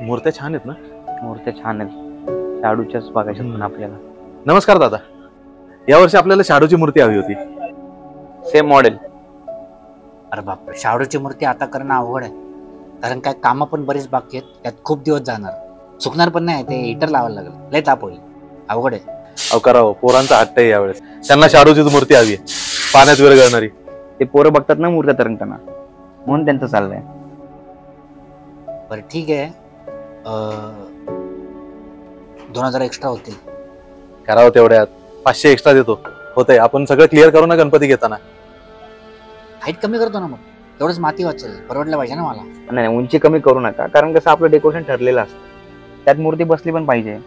मूर्त्या छान आहेत ना? मूर्त्या छान आहेत, शाडूच्याच बघायच्या पण आपल्याला. नमस्कार दादा, यावर्षी आपल्याला शाडूची मूर्ती हवी होती. Same model. अरे बापरे, शाडूची मूर्ती आता करणं अवघड आहे, कारण काय कामं पण बरीच बाकी आहेत. त्यात खूप दिवस जाणार, चुकणार पण नाही. ते हिटर लावायला लागेल, लय ताप होईल, अवघड आहे. अहो करावं, पोरांचा हट्ट आहे यावेळेस. त्यांना शाडूचीच मूर्ती हवी आहे, पाण्यात विरघळणारी. ते पोरं बघतात ना मूर्त्या तरंगताना, म्हणून त्यांचं चाललंय. बरं ठीक आहे, 2000 एक्स्ट्रा होतील. करावं तेवढ्यात, 500 एक्स्ट्रा देतो. होतंय, आपण सगळं क्लिअर करू ना गणपती घेताना. हाईट कमी करतो ना, मग तेवढंच माती वाचेल, परवडलं पाहिजे ना मला. नाही, उंची कमी करू नका, कारण कसं आपलं डेकोरेशन ठरलेलं असतं, त्यात मूर्ती बसली पण पाहिजे.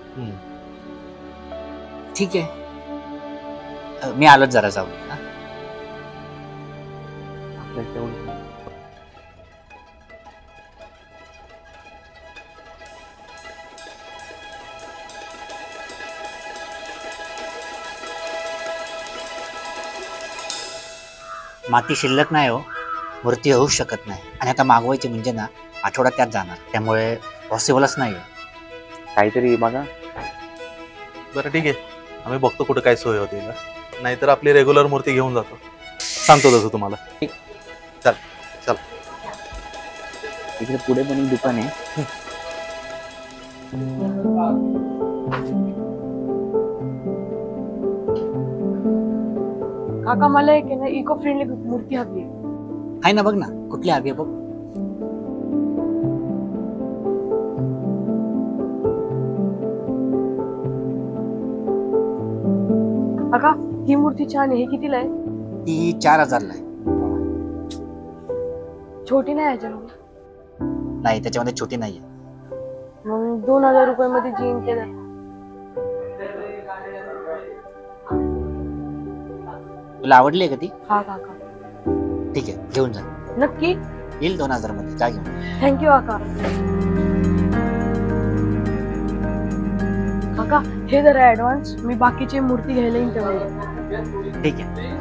ठीक आहे, मी आलोच जरा जाऊन. आपल्याला तेवढं माती शिल्लक नाही हो, मूर्ती होऊच शकत नाही. आणि आता मागवायची म्हणजे ना आठवड्यात त्यात जाणार, त्यामुळे पॉसिबलच नाही. काहीतरी बघा. बरं ठीक आहे, आम्ही बघतो कुठं काय सोय होते का, नाहीतर आपली रेग्युलर मूर्ती घेऊन जातो. सांगतो तसं तुम्हाला. चल चल, इकडे पुढे पण एक दुकान आहे. काका, मला एक ना इको फ्रेंडली मूर्ती हवी आहे. आहे ना, बघ ना कुठली हवी आहे बघ. काका, ही मूर्ती छान आहे. हे कितीला आहे? ती 4000 ला आहे. छोटी नाही याच्यामध्ये? नाही, त्याच्यामध्ये छोटी नाहीये. मग 2000 रुपयामध्ये जीन केलं. तुला आवडली आहे का ती? हा काका. ठीक आहे, घेऊन जा. नक्की? येईल 2000 मध्ये, जा घेऊन. थँक्यू काका. काका, हे जरा ऍडव्हान्स, मी बाकीची मूर्ती घ्यायला येईन तेव्हा. ठीक आहे.